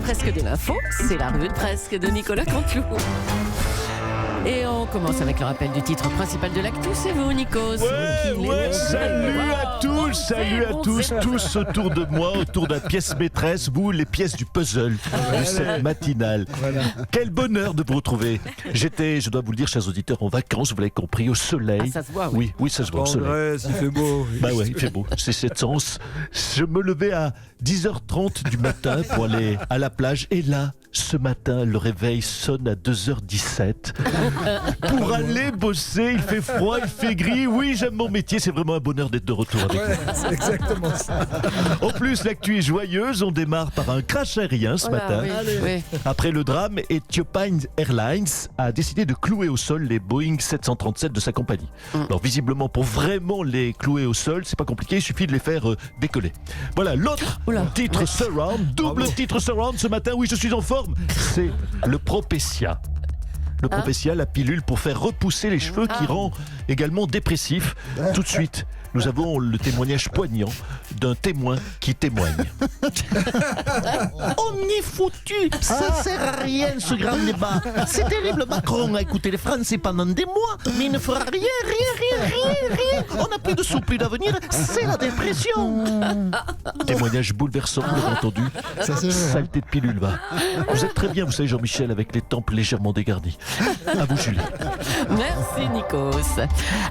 presque de l'info, c'est la revue de presse de Nicolas Canteloup. Et on commence avec le rappel du titre principal de l'actu. C'est vous, Nikos. Salut à tous, tous autour de moi, autour de la pièce maîtresse, vous, les pièces du puzzle de cette matinale. Voilà. Quel bonheur de vous retrouver. J'étais, je dois vous le dire, chers auditeurs, en vacances, vous l'avez compris, au soleil. Ah, ça se voit, oui. Oui, ça se voit, au soleil. Grèce, il fait beau. Bah ouais, il fait beau, c'est cette sens. Je me levais à 10h30 du matin pour aller à la plage, et là, ce matin, le réveil sonne à 2h17 pour aller bosser. Il fait froid, il fait gris. Oui, j'aime mon métier, c'est vraiment un bonheur d'être de retour avec vous. C'est exactement ça. En plus, l'actu est joyeuse. On démarre par un crash aérien ce matin. Oui. Après le drame, Ethiopian Airlines a décidé de clouer au sol les Boeing 737 de sa compagnie. Alors visiblement, pour vraiment les clouer au sol, c'est pas compliqué, il suffit de les faire décoller. Voilà, l'autre titre surround, double titre surround ce matin. Oui, je suis en forme. C'est le Propecia. Le Propecia, la pilule pour faire repousser les cheveux qui rend également dépressif. Tout de suite, nous avons le témoignage poignant d'un témoin qui témoigne. On est foutu. Ça sert à rien ce grand débat. C'est terrible. Macron a écouté les Français pendant des mois, mais il ne fera rien. On n'a plus de sous, plus d'avenir. C'est la dépression. Témoignage bouleversant, vous l'avez entendu. Saleté de pilule, va. Vous êtes très bien, vous savez, Jean-Michel, avec les tempes légèrement dégarnies. À vous, Julie. Merci, Nikos.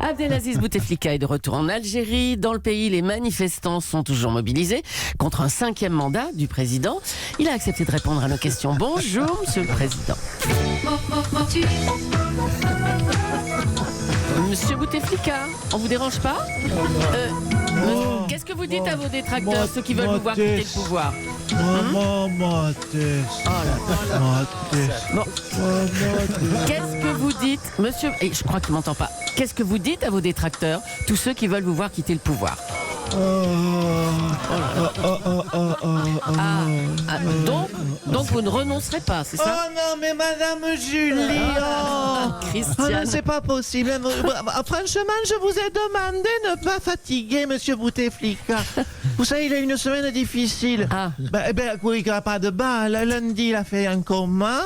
Abdelaziz Bouteflika est de retour en Algérie. Dans le pays, les manifestants sont toujours mobilisés contre un 5e mandat du président. Il a accepté de répondre à nos questions. Bonjour, Monsieur le Président. Monsieur Bouteflika, on vous dérange pas? Qu'est-ce que vous dites à vos détracteurs, ceux qui veulent vous voir quitter le pouvoir? Bon. Qu'est-ce que vous dites, monsieur? Et je crois qu'il m'entend pas. Qu'est-ce que vous dites à vos détracteurs, tous ceux qui veulent vous voir quitter le pouvoir? Donc vous ne renoncerez pas, c'est ça? Oh non, mais Madame Julie, Christiane. non, c'est pas possible. Franchement, je vous ai demandé de ne pas fatiguer Monsieur Bouteflika. Vous savez, il a une semaine difficile. Oui, il n'y a pas de bas. Lundi, il a fait un coma.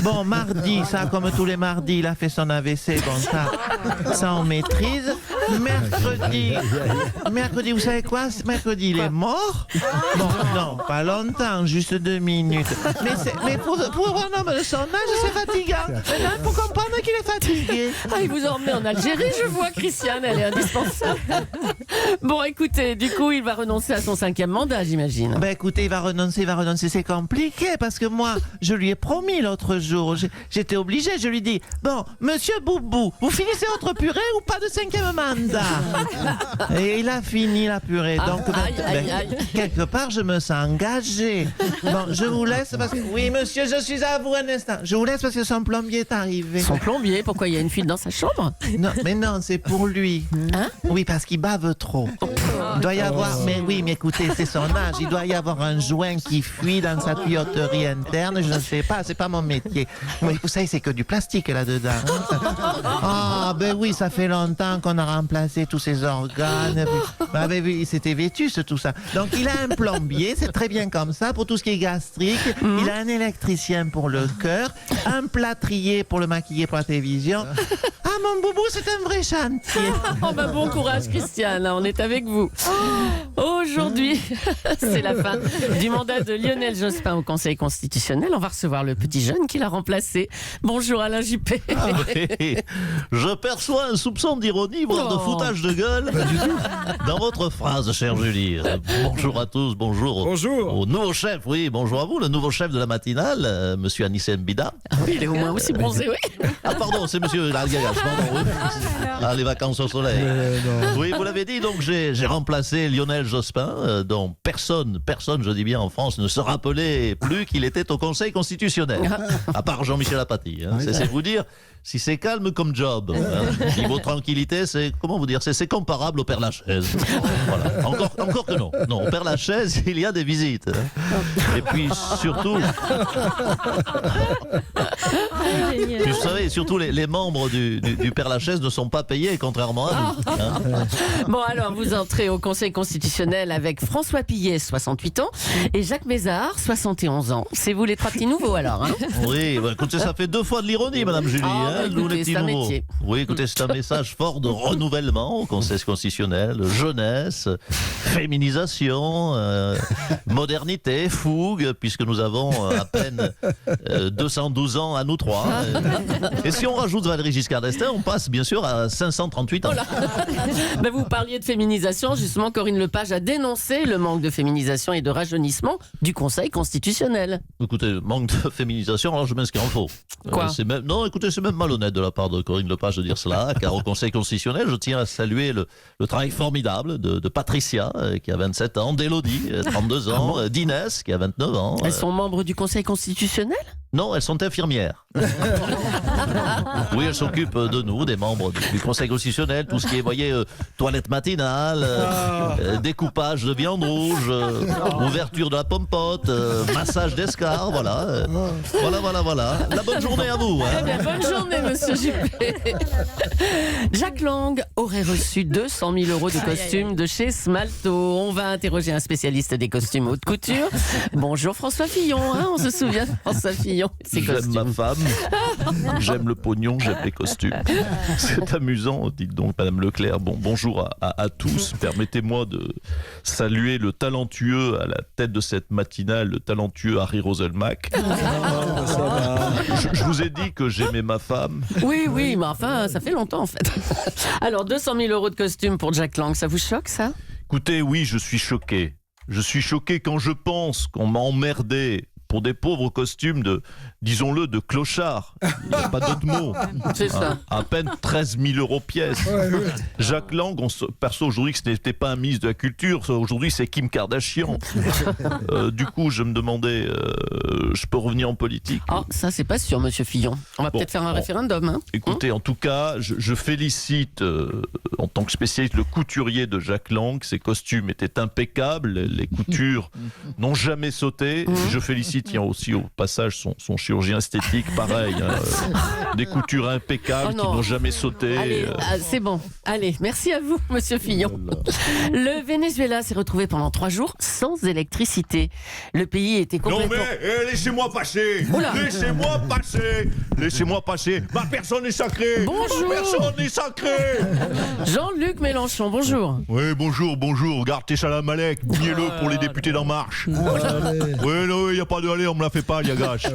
Bon, mardi, ça, comme tous les mardis, il a fait son AVC, bon, ça on maîtrise. Mercredi, vous savez quoi? Mercredi, il est mort. Bon, non, pas longtemps, juste 2 minutes. Mais pour un homme de son âge, c'est fatigant. Maintenant, il faut comprendre qu'il est fatigué. Il vous a emmené en Algérie, je vois, Christiane, elle est indispensable. Bon, écoutez, du coup, il va renoncer à son 5e mandat, j'imagine. Écoutez, il va renoncer, c'est compliqué, parce que moi, je lui ai promis l'autre jour, j'étais obligé, je lui dis, bon, Monsieur Boubou, vous finissez votre purée ou pas de 5e mandat? Et il a fini la purée, donc quelque part, je me sens engagé. Bon, je vous laisse parce que... Oui, monsieur, je suis à vous un instant. Je vous laisse parce que son plombier est arrivé. Son plombier? Pourquoi il y a une fuite dans sa chambre? Non, mais non, c'est pour lui. Hein? Oui, parce qu'il bave trop. Il doit y avoir... Mais écoutez, c'est son âge. Il doit y avoir un joint qui fuit dans sa tuyauterie interne. Je ne sais pas, c'est pas mon métier. Mais vous savez, c'est que du plastique là-dedans. Oui, ça fait longtemps qu'on a remplacé tous ses organes. C'était vétuste tout ça. Donc il a un plombier, c'est très bien comme ça, pour tout ce qui est gastrique. Il a un électricien pour le cœur, un plâtrier pour le maquiller pour la télévision. Mon boubou, c'est un vrai chantier. Bon courage, Christiane, on est avec vous. Aujourd'hui, c'est la fin du mandat de Lionel Jospin au Conseil constitutionnel. On va recevoir le petit jeune qui l'a remplacé. Bonjour Alain Juppé. Je perçois un soupçon d'ironie, voire de foutage de gueule dans votre phrase, chère Julie. Bonjour à tous, bonjour au nouveau chef, oui, bonjour à vous, le nouveau chef de la matinale, monsieur Anissé Mbida. Oui, il est au moins aussi bronzé, oui. Pardon, c'est monsieur Lagagas, pardon, oui. Les vacances au soleil. Oui, vous l'avez dit, donc j'ai remplacé Lionel Jospin, dont personne, je dis bien en France, ne se rappelait plus qu'il était au Conseil constitutionnel. À part Jean-Michel Apathy. C'est vous dire si c'est calme comme job. Niveau tranquillité, c'est, comment vous dire, c'est comparable au Père-Lachaise. Voilà. Encore que non. Non, au Père-Lachaise, il y a des visites. Et puis surtout... Puis, vous savez, surtout les membres du Père-Lachaise ne sont pas payés, contrairement à nous. Bon, alors, vous entrez au Conseil constitutionnel avec François Pillet, 68 ans, et Jacques Mézard, 71 ans. C'est vous les trois petits nouveaux alors, hein? Oui, bah, écoutez, ça fait 2 fois de l'ironie, Madame Julie. Ah, bah, nous, écoutez, les petits c'est un nouveaux. métier. Oui, écoutez, c'est un message fort de renouvellement au Conseil constitutionnel, jeunesse, féminisation, modernité, fougue, puisque nous avons à peine 212 ans à nous trois. Et si on rajoute Valéry Giscard d'Estaing, on passe bien sûr à 538 ans. Ben, vous parliez de féminisation, justement, Corinne Lepage a dénoncé le manque de féminisation et de rajeunissement du Conseil constitutionnel. Écoutez, manque de féminisation, alors je mets ce qu'il en faut. Quoi Non, écoutez, c'est même malhonnête de la part de Corinne Lepage de dire cela, car au Conseil constitutionnel, je tiens à saluer le travail formidable de Patricia, qui a 27 ans, d'Élodie, 32 ans, d'Inès, qui a 29 ans. Elles sont membres du Conseil constitutionnel? Non, elles sont infirmières. Oui, elles s'occupent de nous, des membres du Conseil constitutionnel, tout ce qui est, voyez, toilette matinale, découpage de viande rouge, ouverture de la pompote, massage d'escar, voilà. Voilà. La bonne journée à vous. Eh bien, bonne journée, monsieur Juppé. Jacques Lang aurait reçu 200 000 euros de costumes de chez Smalto. On va interroger un spécialiste des costumes haute couture. Bonjour François Fillon, hein, on se souvient de François Fillon. Ses J'aime costumes. ma femme, j'aime le pognon, j'aime les costumes. C'est amusant, dites donc, Madame Leclerc. Bonjour à tous. Permettez-moi de saluer le talentueux à la tête de cette matinale, le talentueux Harry Roselmack. Je vous ai dit que j'aimais ma femme. Oui, mais enfin, ça fait longtemps en fait. Alors, 200 000 euros de costumes pour Jacques Lang, ça vous choque ça? Écoutez, oui, je suis choqué. Je suis choqué quand je pense qu'on m'a emmerdé pour des pauvres costumes de, disons-le, de clochard. Il n'y a pas d'autre mot. C'est ça. À peine 13 000 euros pièce. Jacques Lang, on se perçoit aujourd'hui que ce n'était pas un ministre de la Culture. Aujourd'hui, c'est Kim Kardashian. Du coup, je me demandais, je peux revenir en politique? Ah, ça c'est pas sûr, monsieur Fillon. On va peut-être faire un référendum. Hein. Écoutez, en tout cas, je félicite, en tant que spécialiste, le couturier de Jacques Lang. Ses costumes étaient impeccables. Les coutures n'ont jamais sauté. Je félicite aussi au passage son chirurgien esthétique, pareil. Des coutures impeccables qui n'ont jamais sauté. Allez, c'est bon. Allez, merci à vous, monsieur Fillon. Le Venezuela s'est retrouvé pendant 3 jours sans électricité. Le pays était complètement... Non mais, laissez-moi passer. Laissez-moi passer. Laissez-moi passer. Ma personne est sacrée. Bonjour. Ma personne est sacrée. Jean-Luc Mélenchon, bonjour. Oui, bonjour. Regarde tes Salamalek. Niez-le pour les députés d'En Marche. Oui, non, il n'y a pas de aller, on me la fait pas, Liagache.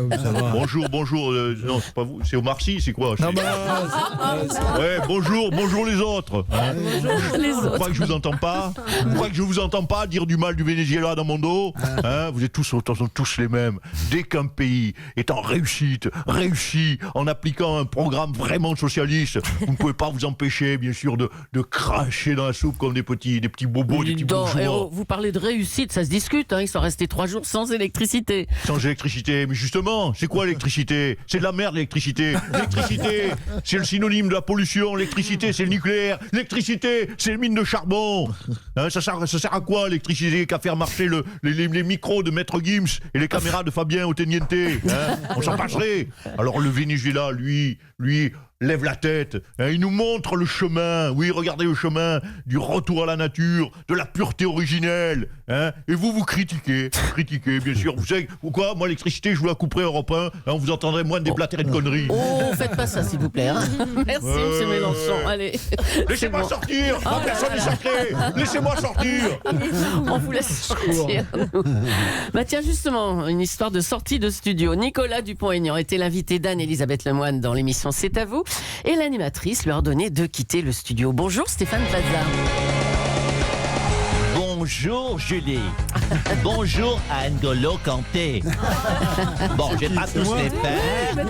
Bonjour. Non, c'est pas vous, c'est Omar Sy, c'est quoi? Ouais, bonjour les autres. Les Vous croyez que je vous entends pas? Vous croyez que je vous entends pas dire du mal du Venezuela dans mon dos? Vous êtes tous les mêmes. Dès qu'un pays est en réussi en appliquant un programme vraiment socialiste, vous ne pouvez pas vous empêcher, bien sûr, de cracher dans la soupe comme des petits bobos, des petits bourgeois. Vous parlez de réussite, ça se discute. Hein, ils sont restés 3 jours sans électricité. Sans électricité, mais justement, c'est quoi l'électricité? C'est de la merde l'électricité. L'électricité, c'est le synonyme de la pollution. L'électricité, c'est le nucléaire. L'électricité, c'est les mines de charbon. Ça sert à quoi l'électricité? Qu'à faire marcher les micros de Maître Gims et les caméras de Fabien Oteniente. On s'en passerait. Alors le Venezuela, lui, lève la tête, il nous montre le chemin, oui, regardez le chemin du retour à la nature, de la pureté originelle, et vous critiquez, bien sûr, vous savez, ou quoi, moi l'électricité, je vous la couperai Europe 1, on vous entendrait moins de déblatérer de conneries. Oh, faites pas ça, s'il vous plaît. Hein. Merci, monsieur Mélenchon. Allez. Laissez-moi sortir, ma personne est sacrée, laissez-moi sortir. On vous laisse sortir. Bah tiens, justement, une histoire de sortie de studio. Nicolas Dupont-Aignan était l'invité d'Anne-Elisabeth Lemoine dans l'émission C'est à vous. Et l'animatrice lui a ordonné de quitter le studio. Bonjour Stéphane Plaza. Bonjour Julie. Bonjour N'Golo Kanté. Bon, je vais pas tous les faire.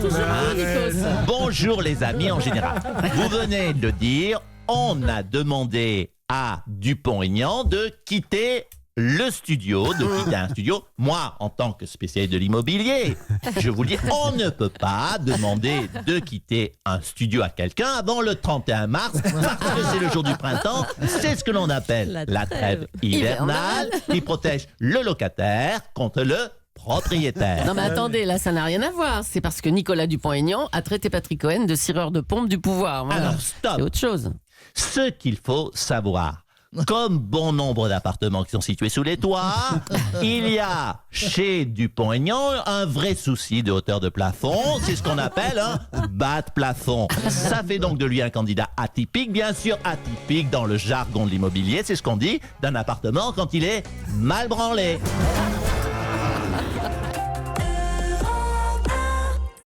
Bonjour les amis en général. Vous venez de le dire, on a demandé à Dupont-Aignan de quitter le studio, de quitter un studio. Moi, en tant que spécialiste de l'immobilier, je vous le dis, on ne peut pas demander de quitter un studio à quelqu'un avant le 31 mars, parce que c'est le jour du printemps. C'est ce que l'on appelle la trêve hivernale, qui protège le locataire contre le propriétaire. Non mais attendez, là ça n'a rien à voir. C'est parce que Nicolas Dupont-Aignan a traité Patrick Cohen de cireur de pompe du pouvoir. Voilà. Alors stop. C'est autre chose. Ce qu'il faut savoir, Comme bon nombre d'appartements qui sont situés sous les toits, il y a chez Dupont-Aignan un vrai souci de hauteur de plafond. C'est ce qu'on appelle un bas de plafond. Ça fait donc de lui un candidat atypique, bien sûr atypique dans le jargon de l'immobilier. C'est ce qu'on dit d'un appartement quand il est mal branlé.